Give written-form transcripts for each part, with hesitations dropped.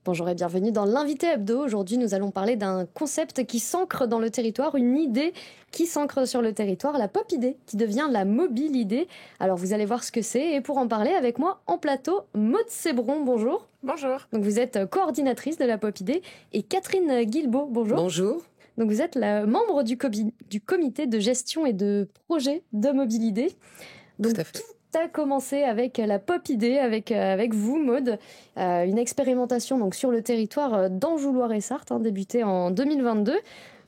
Bonjour et bienvenue dans l'invité hebdo. Aujourd'hui, nous allons parler d'un concept qui s'ancre dans le territoire, une idée qui s'ancre sur le territoire, la pop idée, qui devient la mobile idée. Alors vous allez voir ce que c'est et pour en parler avec moi en plateau, Maud Sébron, bonjour. Bonjour. Donc vous êtes coordinatrice de la pop idée et Catherine Guilbeault, bonjour. Bonjour. Donc vous êtes la membre du comité de gestion et de projet de mobile idée. Donc Tout à fait. tout a commencé avec la pop idée, avec vous, Maud, une expérimentation donc sur le territoire d'Anjou-Loire-et-Sarthe, débutée en 2022.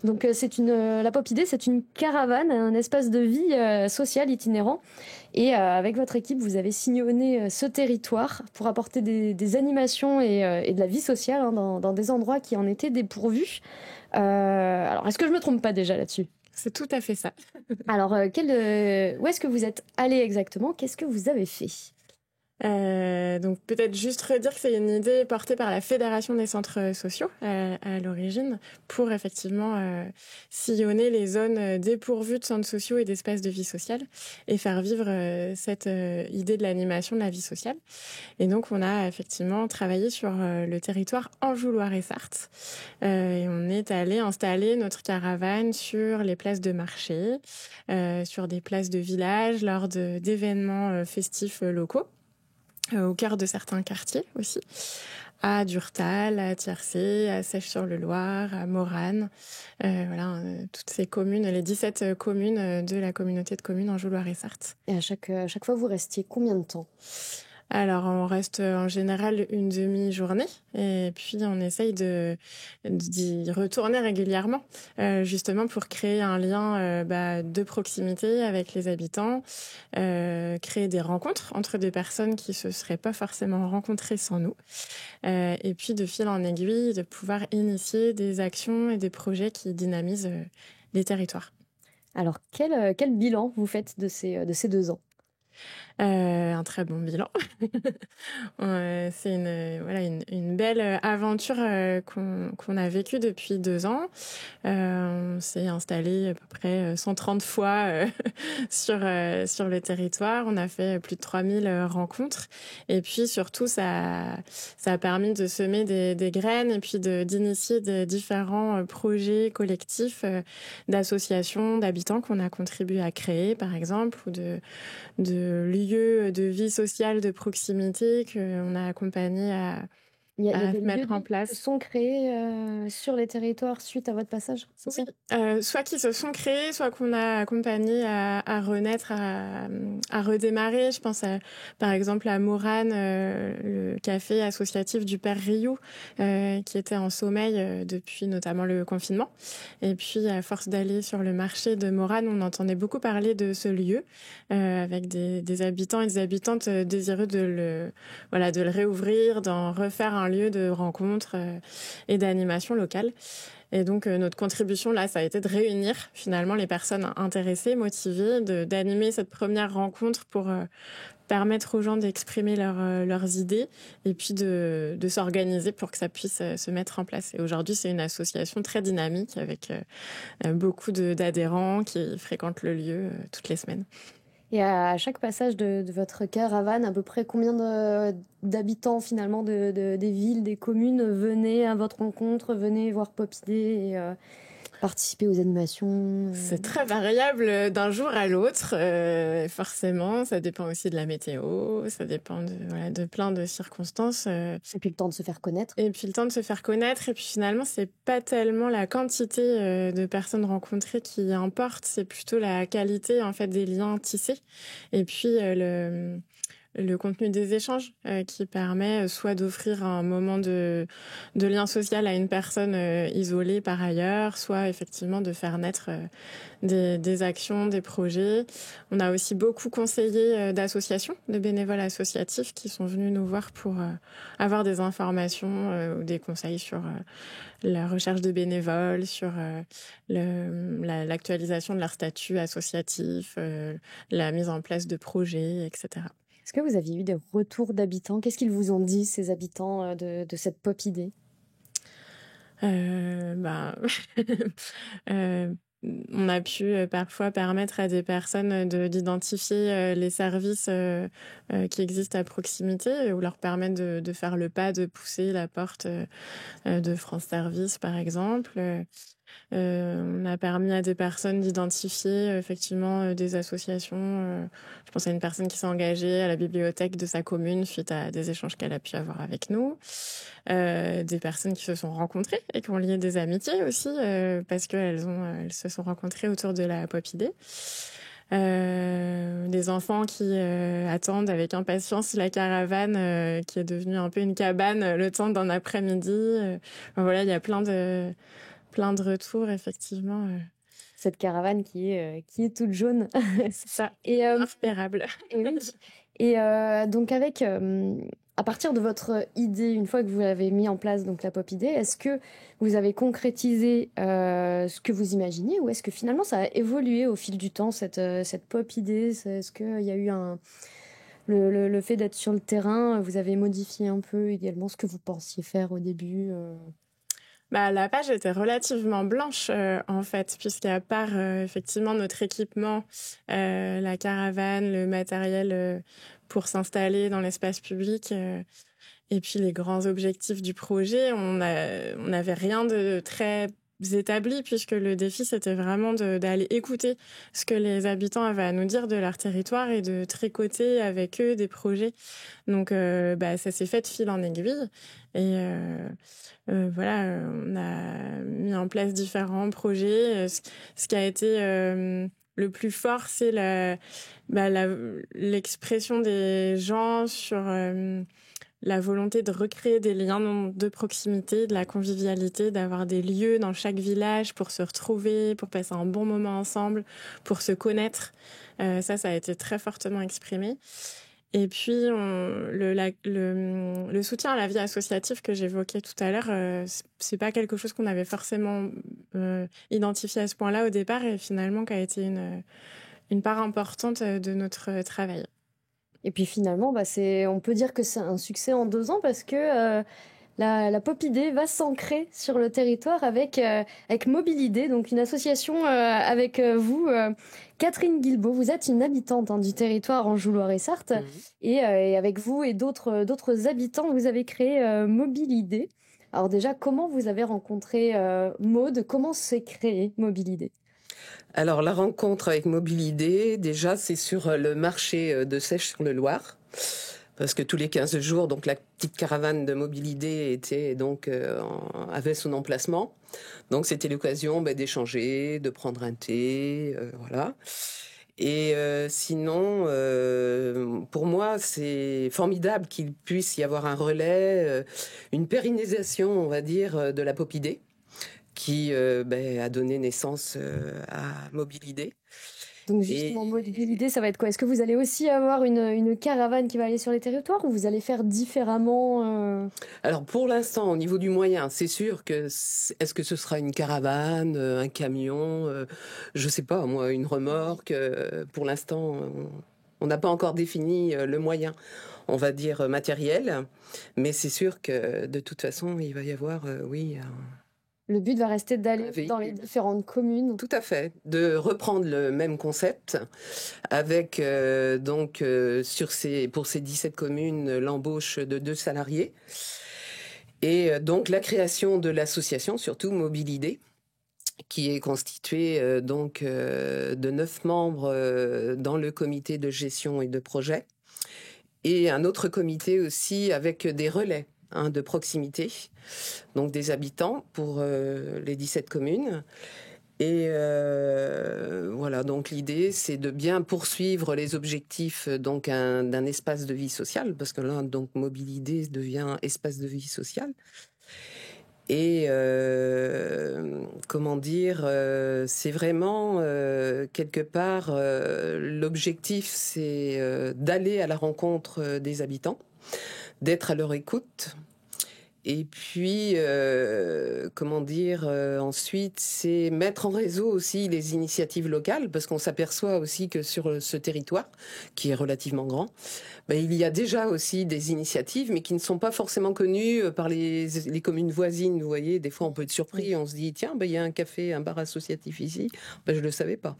Donc la pop idée, c'est une caravane, un espace de vie social itinérant. Et avec votre équipe, vous avez sillonné ce territoire pour apporter des animations et de la vie sociale dans des endroits qui en étaient dépourvus. Alors, est-ce que je me trompe pas déjà là-dessus ? C'est tout à fait ça. Alors, où est-ce que vous êtes allé exactement ? Qu'est-ce que vous avez fait ? Donc peut-être juste redire que c'est une idée portée par la Fédération des centres sociaux à l'origine pour effectivement sillonner les zones dépourvues de centres sociaux et d'espaces de vie sociale et faire vivre cette idée de l'animation de la vie sociale. Et donc on a effectivement travaillé sur le territoire Anjou-Loire-et-Sarthe et on est allé installer notre caravane sur les places de marché, sur des places de village lors d'événements festifs locaux. Au cœur de certains quartiers aussi, à Durtal, à Tiercé, à Sèche-sur-le-Loir, à Morane, toutes ces communes, les 17 communes de la communauté de communes Anjou-Loire-et-Sarthe. Et à chaque fois, vous restiez combien de temps ? Alors, on reste en général une demi-journée et puis on essaye d'y retourner régulièrement, justement pour créer un lien de proximité avec les habitants, créer des rencontres entre des personnes qui se seraient pas forcément rencontrées sans nous, et puis de fil en aiguille, de pouvoir initier des actions et des projets qui dynamisent les territoires. Alors, quel bilan vous faites de ces 2 ans ? Un très bon bilan. C'est une belle aventure qu'on a vécue depuis 2 ans. On s'est installé à peu près 130 fois sur le territoire. On a fait plus de 3000 rencontres. Et puis surtout, ça a permis de semer des graines et puis d'initier des différents projets collectifs d'associations, d'habitants qu'on a contribué à créer, par exemple, ou de lieux de vie sociale de proximité qu'on a accompagné à Il y a des mettre lieux en place. qui sont créés sur les territoires suite à votre passage, c'est ça ? Soit qui se sont créés, soit qu'on a accompagné à renaître, à redémarrer. Je pense par exemple à Morane, le café associatif du Père Riou, qui était en sommeil depuis notamment le confinement. Et puis, à force d'aller sur le marché de Morane, on entendait beaucoup parler de ce lieu, avec des habitants et des habitantes désireux de le réouvrir, d'en refaire un lieu de rencontre et d'animation locale. Et donc, notre contribution, là, ça a été de réunir finalement les personnes intéressées, motivées, d'animer cette première rencontre pour permettre aux gens d'exprimer leurs idées et puis de s'organiser pour que ça puisse se mettre en place. Et aujourd'hui, c'est une association très dynamique avec beaucoup d'adhérents qui fréquentent le lieu toutes les semaines. Et à chaque passage de votre caravane, à peu près combien d'habitants finalement des villes, des communes venaient à votre rencontre, venaient voir Pop Idée et participer aux animations ? C'est très variable d'un jour à l'autre, forcément. Ça dépend aussi de la météo, ça dépend de plein de circonstances. Et puis le temps de se faire connaître. Et puis finalement, c'est pas tellement la quantité de personnes rencontrées qui importe, c'est plutôt la qualité en fait des liens tissés. Et puis le contenu des échanges qui permet soit d'offrir un moment de lien social à une personne isolée par ailleurs, soit effectivement de faire naître des actions, des projets. On a aussi beaucoup conseillé d'associations, de bénévoles associatifs qui sont venus nous voir pour avoir des informations ou des conseils sur la recherche de bénévoles, sur l'actualisation de leur statut associatif, la mise en place de projets, etc. Est-ce que vous aviez eu des retours d'habitants ? Qu'est-ce qu'ils vous ont dit, ces habitants, de cette Pop Idée ? on a pu parfois permettre à des personnes d'identifier les services qui existent à proximité ou leur permettre de faire le pas, de pousser la porte de France Service, par exemple. On a permis à des personnes d'identifier effectivement des associations. Je pense à une personne qui s'est engagée à la bibliothèque de sa commune suite à des échanges qu'elle a pu avoir avec nous. Des personnes qui se sont rencontrées et qui ont lié des amitiés aussi parce qu'elles se sont rencontrées autour de la pop idée. Des enfants qui attendent avec impatience la caravane qui est devenue un peu une cabane le temps d'un après-midi. Voilà, il y a plein de retours, effectivement. Cette caravane qui est toute jaune. C'est ça, Et, irrépérable. et oui. Et donc à partir de votre idée, une fois que vous avez mis en place donc la pop idée, est-ce que vous avez concrétisé ce que vous imaginiez ou est-ce que finalement ça a évolué au fil du temps, cette pop idée? Est-ce qu'il y a eu le fait d'être sur le terrain, vous avez modifié un peu également ce que vous pensiez faire au début La page était relativement blanche en fait, puisqu'à part effectivement notre équipement, la caravane, le matériel pour s'installer dans l'espace public, et puis les grands objectifs du projet, on n'avait rien de très établi, puisque le défi c'était vraiment d'aller écouter ce que les habitants avaient à nous dire de leur territoire et de tricoter avec eux des projets. Donc ça s'est fait de fil en aiguille et voilà, on a mis en place différents projets. Ce qui a été le plus fort, c'est l'expression des gens sur la volonté de recréer des liens de proximité, de la convivialité, d'avoir des lieux dans chaque village pour se retrouver, pour passer un bon moment ensemble, pour se connaître. Ça a été très fortement exprimé. Et puis, le soutien à la vie associative que j'évoquais tout à l'heure, c'est pas quelque chose qu'on avait forcément identifié à ce point-là au départ et finalement qui a été une part importante de notre travail. Et puis finalement, on peut dire que c'est un succès en 2 ans parce que la pop idée va s'ancrer sur le territoire avec Mobilidé, donc une association avec vous. Catherine Guilbault, vous êtes une habitante du territoire Anjou-Loire-et-Sarthe et avec vous et d'autres habitants, vous avez créé Mobilidé. Alors déjà, comment vous avez rencontré Maude? Comment s'est créé Mobilidé? Alors, la rencontre avec Mobilidé, déjà, c'est sur le marché de Sèche-sur-le-Loir. Parce que tous les 15 jours, donc la petite caravane de Mobilidé avait son emplacement. Donc, c'était l'occasion d'échanger, de prendre un thé, voilà. Et sinon, pour moi, c'est formidable qu'il puisse y avoir un relais, une pérennisation, on va dire, de la pop idée, qui a donné naissance à Mobilidé. Donc justement, Mobilidé, ça va être quoi? Est-ce que vous allez aussi avoir une caravane qui va aller sur les territoires ou vous allez faire différemment Alors pour l'instant, au niveau du moyen, c'est sûr que est-ce que ce sera une caravane, un camion, je sais pas, moi, une remorque. Pour l'instant, on n'a pas encore défini le moyen, on va dire matériel, mais c'est sûr que de toute façon, il va y avoir, Le but va rester d'aller dans les différentes communes. Tout à fait, de reprendre le même concept avec pour ces 17 communes l'embauche de 2 salariés et donc la création de l'association, surtout Mobilidé, qui est constituée de 9 membres dans le comité de gestion et de projet et un autre comité aussi avec des relais de proximité, donc des habitants pour les 17 communes. Et voilà, donc l'idée, c'est de bien poursuivre les objectifs d'un espace de vie sociale, parce que là, donc Mobilidé devient espace de vie sociale. Et c'est vraiment quelque part l'objectif, c'est d'aller à la rencontre des habitants, d'être à leur écoute Et puis, ensuite, c'est mettre en réseau aussi les initiatives locales, parce qu'on s'aperçoit aussi que sur ce territoire, qui est relativement grand, il y a déjà aussi des initiatives, mais qui ne sont pas forcément connues par les communes voisines. Vous voyez, des fois, on peut être surpris, on se dit, tiens, il y a un café, un bar associatif ici. Je ne le savais pas.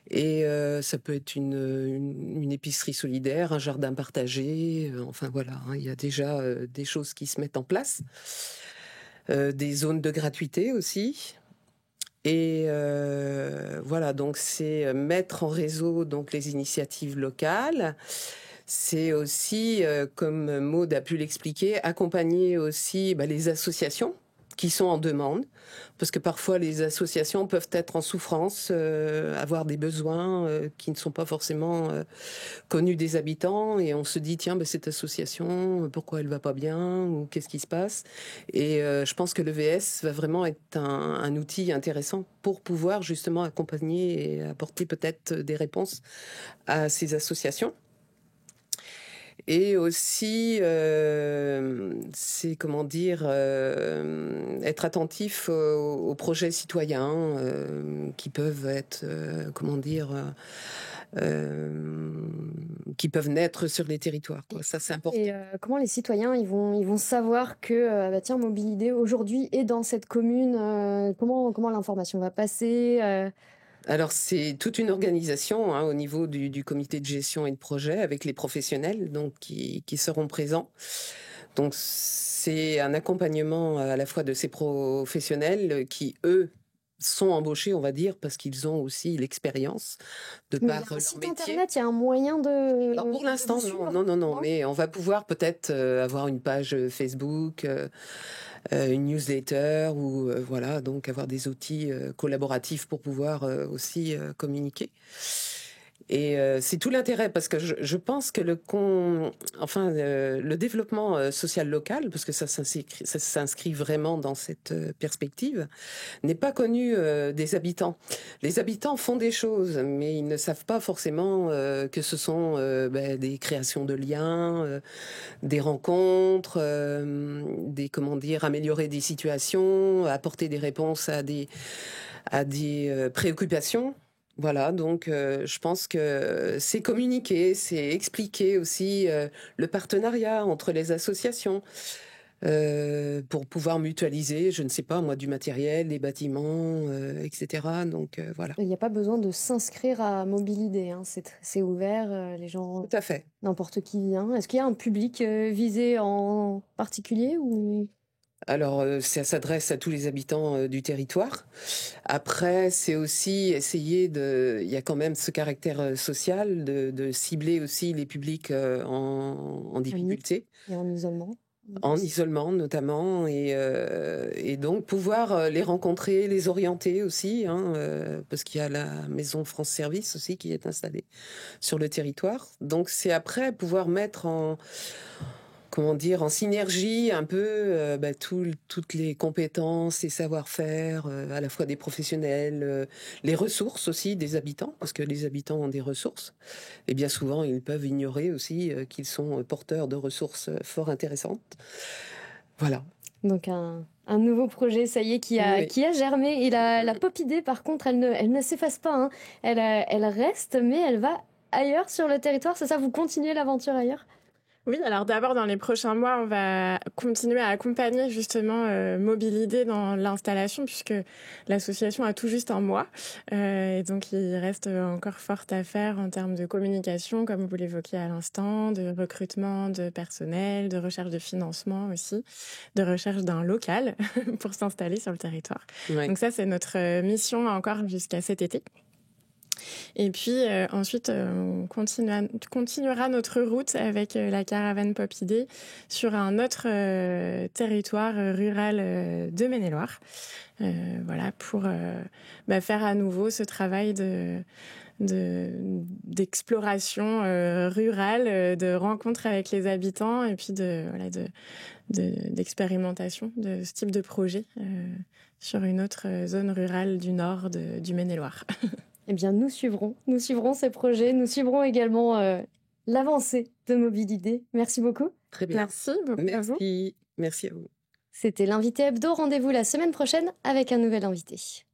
Et ça peut être une épicerie solidaire, un jardin partagé. Enfin voilà, il y a déjà des choses qui se mettent en place. Des zones de gratuité aussi. Et voilà, donc c'est mettre en réseau donc les initiatives locales. C'est aussi, comme Maud a pu l'expliquer, accompagner aussi les associations qui sont en demande, parce que parfois les associations peuvent être en souffrance, avoir des besoins qui ne sont pas forcément connus des habitants, et on se dit tiens, cette association, pourquoi elle va pas bien, ou qu'est-ce qui se passe. Et je pense que le VS va vraiment être un outil intéressant pour pouvoir justement accompagner et apporter peut-être des réponses à ces associations. Et aussi, c'est être attentif aux projets citoyens qui peuvent être, qui peuvent naître sur les territoires, quoi. Ça, c'est important. Et comment les citoyens ils vont savoir que tiens, Mobilidé aujourd'hui est dans cette commune, comment l'information va passer Alors, c'est toute une organisation au niveau du comité de gestion et de projet avec les professionnels donc, qui seront présents. Donc, c'est un accompagnement à la fois de ces professionnels qui, eux, sont embauchés, on va dire, parce qu'ils ont aussi l'expérience de par leur site métier. internet, il y a un moyen de... Alors pour l'instant, non, mais on va pouvoir peut-être avoir une page Facebook, une newsletter ou voilà, donc avoir des outils collaboratifs pour pouvoir aussi communiquer. Et c'est tout l'intérêt, parce que je pense que le développement social local, parce que ça s'inscrit vraiment dans cette perspective, n'est pas connu des habitants. Les habitants font des choses, mais ils ne savent pas forcément que ce sont des créations de liens, des rencontres, améliorer des situations, apporter des réponses à des préoccupations. Voilà, donc je pense que c'est communiquer, c'est expliquer aussi le partenariat entre les associations pour pouvoir mutualiser, je ne sais pas moi, du matériel, des bâtiments, etc. Donc voilà. Il n'y a pas besoin de s'inscrire à Mobilidé, hein. C'est ouvert, les gens... Tout à fait. N'importe qui vient. Est-ce qu'il y a un public visé en particulier ou... Alors, ça s'adresse à tous les habitants du territoire. Après, c'est aussi essayer il y a quand même ce caractère social de cibler aussi les publics en difficulté. Et en isolement. En isolement notamment, et donc pouvoir les rencontrer, les orienter aussi, parce qu'il y a la maison France Service aussi qui est installée sur le territoire. Donc c'est après pouvoir mettre en synergie un peu toutes les compétences et savoir-faire, à la fois des professionnels, les ressources aussi des habitants, parce que les habitants ont des ressources. Et bien souvent, ils peuvent ignorer aussi qu'ils sont porteurs de ressources fort intéressantes. Voilà. Donc un nouveau projet, ça y est, qui a germé. Et la pop idée, par contre, elle ne s'efface pas, hein. Elle reste, mais elle va ailleurs sur le territoire. C'est ça, vous continuez l'aventure ailleurs ? Oui, alors d'abord, dans les prochains mois, on va continuer à accompagner justement Mobilidé dans l'installation, puisque l'association a tout juste un mois. Et donc, il reste encore fort à faire en termes de communication, comme vous l'évoquiez à l'instant, de recrutement de personnel, de recherche de financement aussi, de recherche d'un local pour s'installer sur le territoire. Ouais. Donc ça, c'est notre mission encore jusqu'à cet été. Et puis ensuite, on continuera notre route avec la caravane Pop Idée sur un autre territoire rural de Maine-et-Loire. Voilà, pour faire à nouveau ce travail d'exploration rurale, de rencontre avec les habitants et puis d'expérimentation de ce type de projet sur une autre zone rurale du nord du Maine-et-Loire. Eh bien, nous suivrons ces projets, nous suivrons également l'avancée de Mobilidé. Merci beaucoup. Très bien. Merci beaucoup. Merci à vous. C'était l'invité hebdo. Rendez-vous la semaine prochaine avec un nouvel invité.